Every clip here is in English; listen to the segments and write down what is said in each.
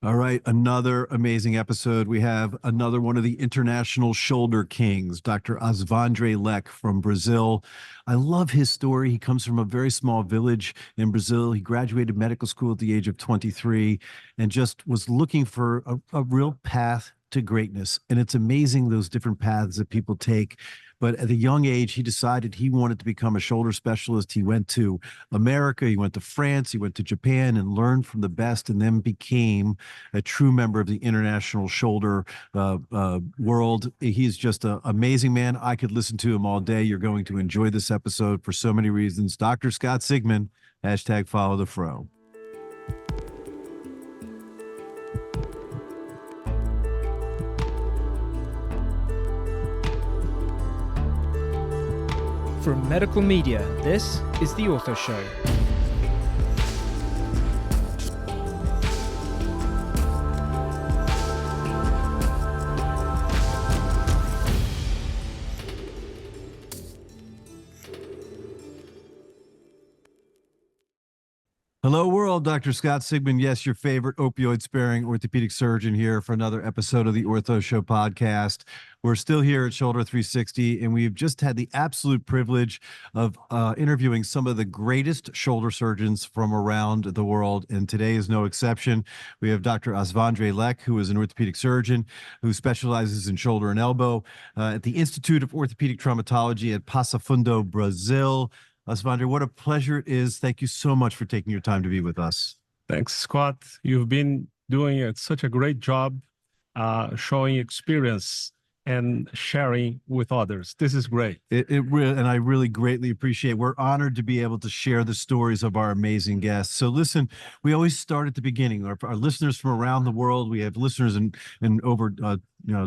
All right, another amazing episode. We have another one of the international shoulder kings, Dr. Osvandre Lech from Brazil. I love his story. He comes from a very small village in Brazil. He graduated medical school at the age of 23 and just was looking for a real path to greatness. And it's amazing those different paths that people take. But at a young age, he decided he wanted to become a shoulder specialist. He went to America, he went to France, he went to Japan and learned from the best, and then became a true member of the international shoulder world. He's just an amazing man. I could listen to him all day. You're going to enjoy this episode for so many reasons. Dr. Scott Sigman, hashtag follow the fro. From Medical Media, this is The Ortho Show. Hello, world. Dr. Scott Sigman. Yes, your favorite opioid-sparing orthopedic surgeon here for another episode of the Ortho Show podcast. We're still here at Shoulder 360, and we've just had the absolute privilege of interviewing some of the greatest shoulder surgeons from around the world, and today is no exception. We have Dr. Osvandre Lech, who is an orthopedic surgeon who specializes in shoulder and elbow at the Institute of Orthopedic Traumatology at Passo Fundo, Brazil. Osvandre, what a pleasure it is. Thank you so much for taking your time to be with us. Thanks, Scott. You've been doing such a great job showing experience and sharing with others. This is great. And I really greatly appreciate. We're honored to be able to share the stories of our amazing guests. So listen, we always start at the beginning. Our listeners from around the world, we have listeners in over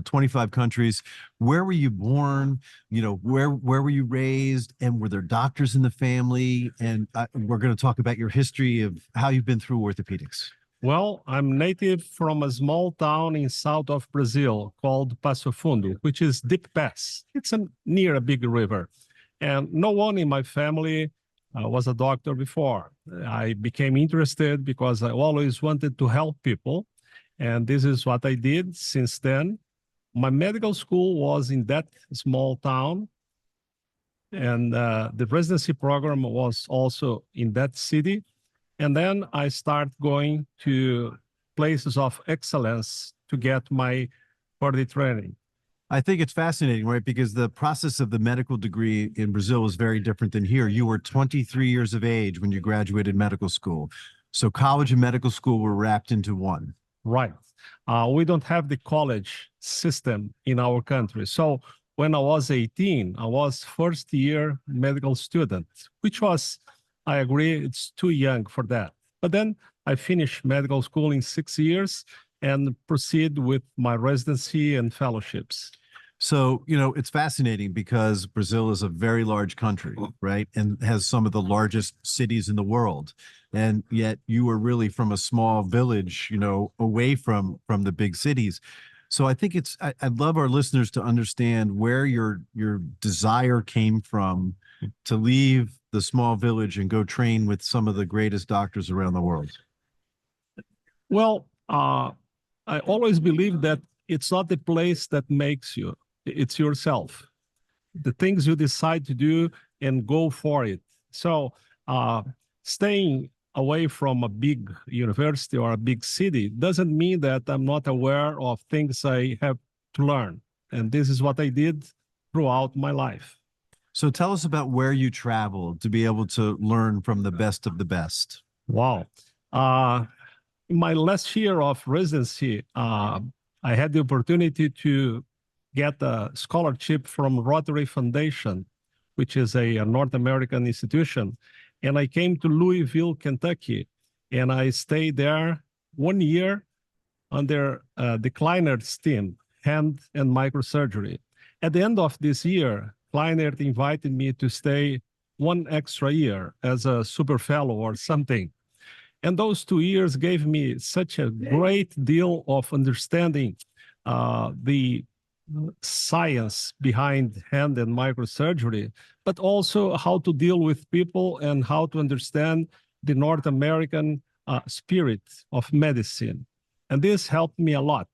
25 countries. Where were you born? Where were you raised? And were there doctors in the family? And we're going to talk about your history of how you've been through orthopedics. Well, I'm native from a small town in south of Brazil called Passo Fundo, which is Deep Pass. It's near a big river. And no one in my family was a doctor before. I became interested because I always wanted to help people. And this is what I did since then. My medical school was in that small town. And the residency program was also in that city. And then I start going to places of excellence to get my further training. I think it's fascinating, right? Because the process of the medical degree in Brazil is very different than here. You were 23 years of age when you graduated medical school. So college and medical school were wrapped into one. Right. We don't have the college system in our country. So when I was 18, I was first year medical student, which was, I agree, it's too young for that. But then I finished medical school in 6 years and proceed with my residency and fellowships. So, it's fascinating because Brazil is a very large country, right? And has some of the largest cities in the world. And yet you were really from a small village, away from the big cities. So I think I'd love our listeners to understand where your desire came from to leave the small village and go train with some of the greatest doctors around the world. Well, I always believe that it's not the place that makes you, it's yourself. The things you decide to do and go for it. So staying away from a big university or a big city doesn't mean that I'm not aware of things I have to learn. And this is what I did throughout my life. So tell us about where you traveled to be able to learn from the best of the best. Wow. In my last year of residency, I had the opportunity to get a scholarship from Rotary Foundation, which is a North American institution. And I came to Louisville, Kentucky, and I stayed there 1 year under the Kleinert's team, hand and microsurgery. At the end of this year, Kleinert invited me to stay 1 extra year as a super fellow or something. And those 2 years gave me such a great deal of understanding the science behind hand and microsurgery, but also how to deal with people and how to understand the North American spirit of medicine. And this helped me a lot.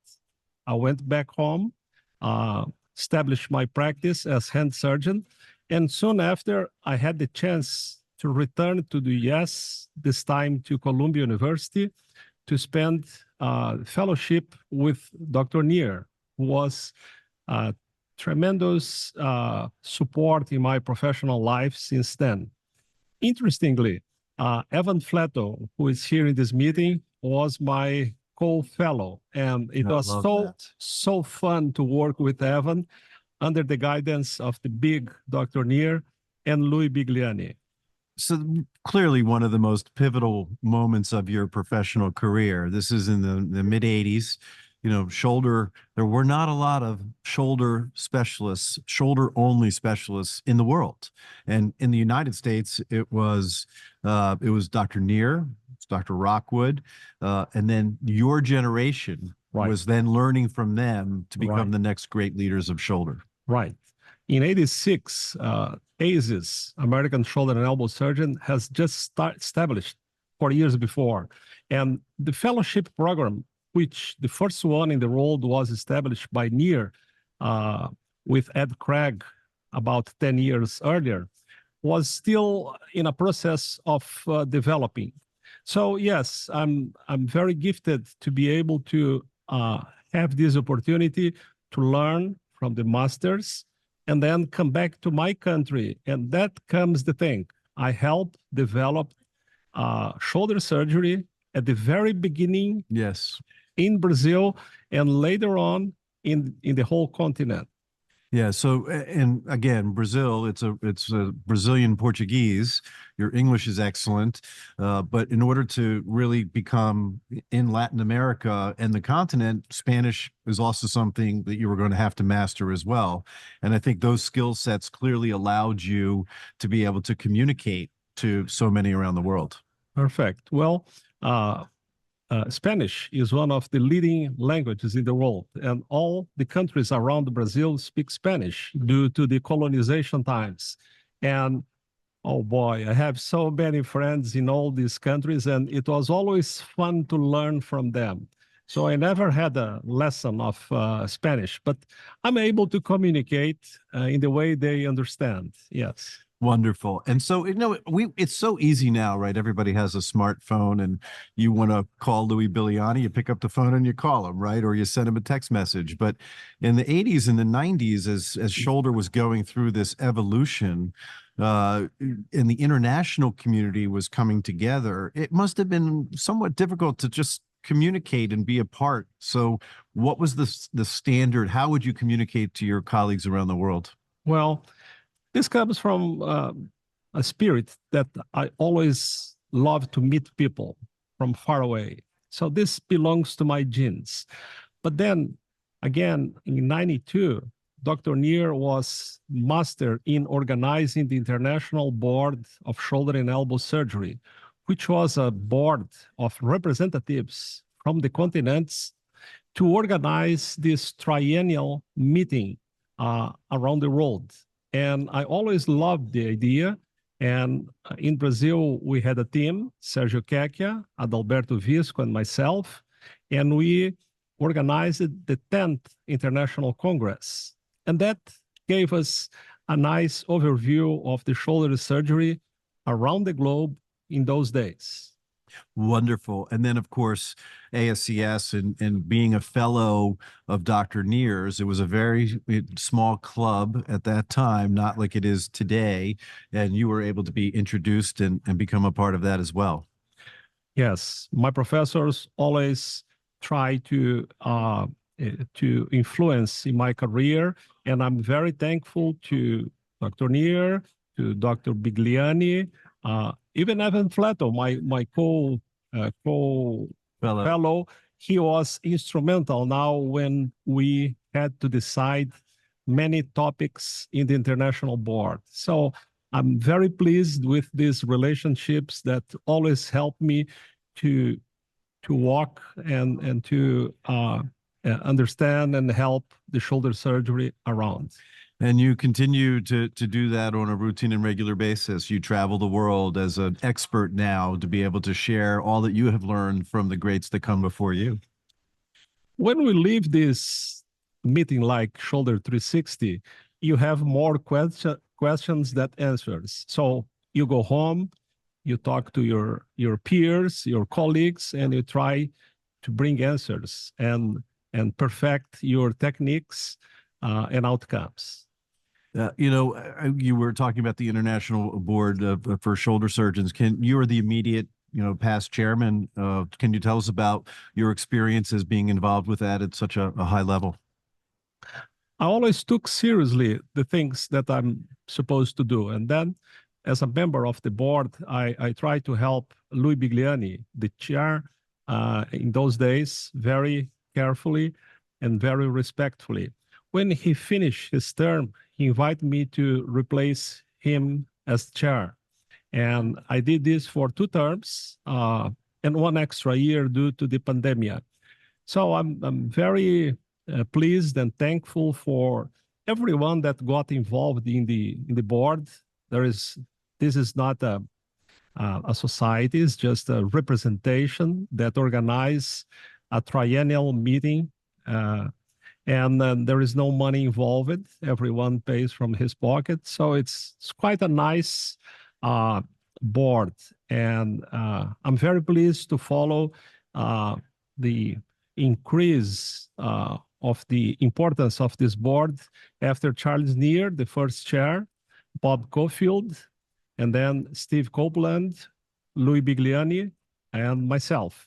I went back home, established my practice as hand surgeon, and soon after, I had the chance to return to the US, this time to Columbia University, to spend fellowship with Dr. Neer, who was tremendous support in my professional life since then. Interestingly, Evan Fletto, who is here in this meeting, was my co-fellow, and it I was love so that. so fun to work with Evan under the guidance of the big Dr. Neer and Louis Bigliani. So clearly one of the most pivotal moments of your professional career. This is in the mid 80s. You know, shoulder, there were not a lot of shoulder specialists, shoulder only specialists in the world. And in the United States, it was Dr. Neer, it's Dr. Rockwood, and then your generation Right. was then learning from them to become Right. the next great leaders of shoulder. Right. In 86, ASIS, American Shoulder and Elbow Surgeon, has just established 4 years before. And the fellowship program, which the first one in the world was established by Neer with Ed Craig about 10 years earlier, was still in a process of developing. So yes, I'm very gifted to be able to have this opportunity to learn from the masters and then come back to my country. And that comes the thing. I helped develop shoulder surgery at the very beginning Yes. in Brazil and later on in the whole continent. Yeah. So, and again, Brazil, it's a Brazilian Portuguese. Your English is excellent, but in order to really become in Latin America and the continent, Spanish is also something that you were going to have to master as well. And I think those skill sets clearly allowed you to be able to communicate to so many around the world. Perfect. Well, Spanish is one of the leading languages in the world, and all the countries around Brazil speak Spanish due to the colonization times. And oh boy, I have so many friends in all these countries, and it was always fun to learn from them. So I never had a lesson of Spanish, but I'm able to communicate in the way they understand. Yes. Wonderful. And so, you know, it's so easy now, right? Everybody has a smartphone, and you want to call Louis Bigliani, you pick up the phone and you call him, right? Or you send him a text message. But in the 80s and the 90s, as shoulder was going through this evolution, and the international community was coming together, it must have been somewhat difficult to just communicate and be a part. So what was the standard? How would you communicate to your colleagues around the world? Well, this comes from a spirit that I always love to meet people from far away. So this belongs to my genes. But then again, in 92, Dr. Neer was master in organizing the International Board of Shoulder and Elbow Surgery, which was a board of representatives from the continents to organize this triennial meeting around the world. And I always loved the idea. And in Brazil, we had a team, Sergio Quequia, Adalberto Visco, and myself, and we organized the 10th International Congress. And that gave us a nice overview of the shoulder surgery around the globe in those days. Wonderful. And then, of course, ASCS and being a fellow of Dr. Neer's, it was a very small club at that time, not like it is today. And you were able to be introduced and become a part of that as well. Yes, my professors always try to influence in my career, and I'm very thankful to Dr. Neer, to Dr. Bigliani, even Evan Fletto, my fellow, he was instrumental now when we had to decide many topics in the international board. So I'm very pleased with these relationships that always help me to walk and to understand and help the shoulder surgery around. And you continue to do that on a routine and regular basis. You travel the world as an expert now to be able to share all that you have learned from the greats that come before you. When we leave this meeting like Shoulder 360, you have more questions than answers. So you go home, you talk to your peers, your colleagues, and you try to bring answers and perfect your techniques and outcomes. You were talking about the International Board for Shoulder Surgeons. You are the immediate, past chairman. Can you tell us about your experience as being involved with that at such a high level? I always took seriously the things that I'm supposed to do. And then, as a member of the board, I try to help Louis Bigliani, the chair, in those days, very carefully and very respectfully. When he finished his term, he invited me to replace him as chair. And I did this for 2 terms and 1 extra year due to the pandemic. So I'm very pleased and thankful for everyone that got involved in the board. This is not a society; it's just a representation that organize a triennial meeting, and there is no money involved. Everyone pays from his pocket, so it's quite a nice board, and I'm very pleased to follow the increase of the importance of this board after Charles Neer, the first chair, Bob Cofield, and then Steve Copeland, Louis Bigliani, and myself.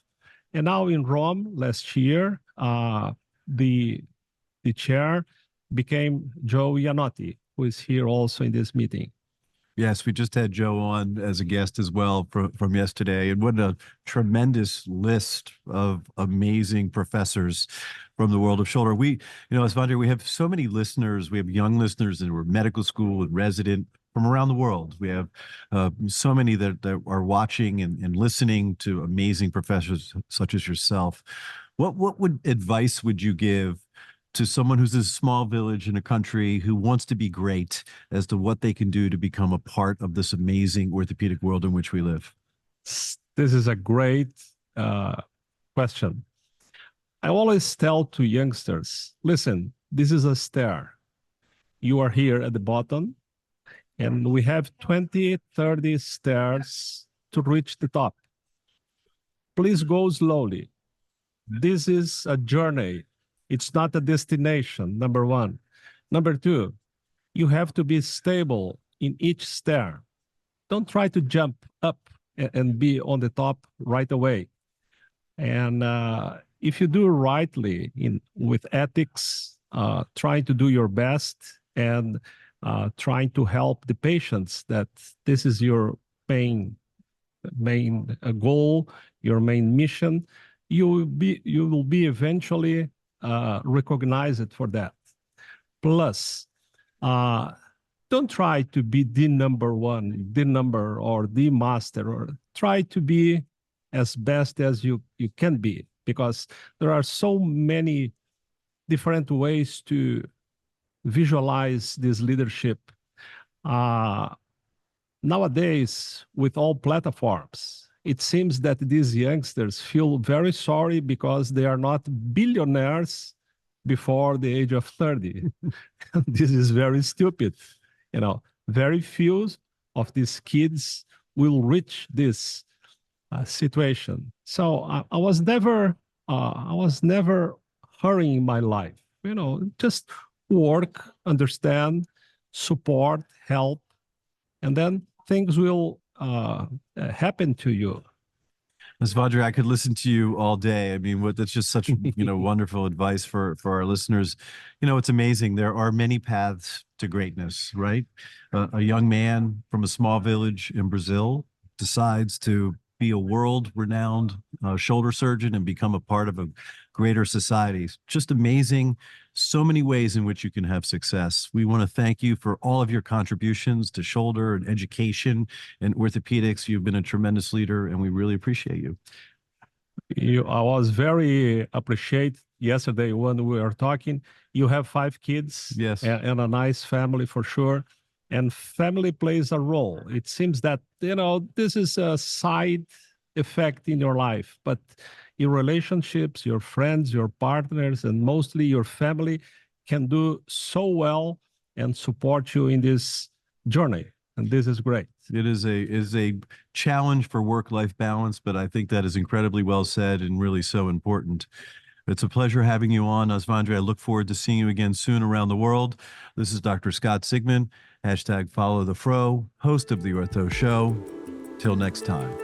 And now in Rome last year, the chair became Joe Iannotti, who is here also in this meeting. Yes, we just had Joe on as a guest as well from yesterday. And what a tremendous list of amazing professors from the world of shoulder. Osvandre, we have so many listeners. We have young listeners that were medical school and resident from around the world. We have so many that are watching and listening to amazing professors such as yourself. What advice would you give to someone who's in a small village in a country who wants to be great as to what they can do to become a part of this amazing orthopedic world in which we live? This is a great question. I always tell to youngsters, listen, this is a stair. You are here at the bottom, and we have 20, 30 stairs to reach the top. Please go slowly. This is a journey. It's not a destination, number one. Number two, you have to be stable in each stair. Don't try to jump up and be on the top right away. And if you do rightly with ethics, trying to do your best and trying to help the patients, that this is your main goal, your main mission, you will be eventually recognized for that. Plus, don't try to be the number one, the number or the master, or try to be as best as you can be, because there are so many different ways to visualize this leadership. Nowadays, with all platforms, it seems that these youngsters feel very sorry because they are not billionaires before the age of 30. This is very stupid. Very few of these kids will reach this situation. So I was never hurrying my life. Just work, understand, support, help, and then things will happen to you. Osvandre, I could listen to you all day. I mean, that's just such wonderful advice for our listeners. It's amazing. There are many paths to greatness, right? A young man from a small village in Brazil decides to be a world-renowned shoulder surgeon and become a part of a greater society. Just amazing. So many ways in which you can have success. We want to thank you for all of your contributions to shoulder and education and orthopedics. You've been a tremendous leader, and we really appreciate you. I was very appreciated yesterday when we were talking. You have 5 kids, yes, and a nice family for sure. And family plays a role. It seems that, this is a side effect in your life, but your relationships, your friends, your partners, and mostly your family can do so well and support you in this journey. And this is great. It is a challenge for work-life balance, but I think that is incredibly well said and really so important. It's a pleasure having you on, Osvandre. I look forward to seeing you again soon around the world. This is Dr. Scott Sigman, #FollowTheFro, host of The Ortho Show. Till next time.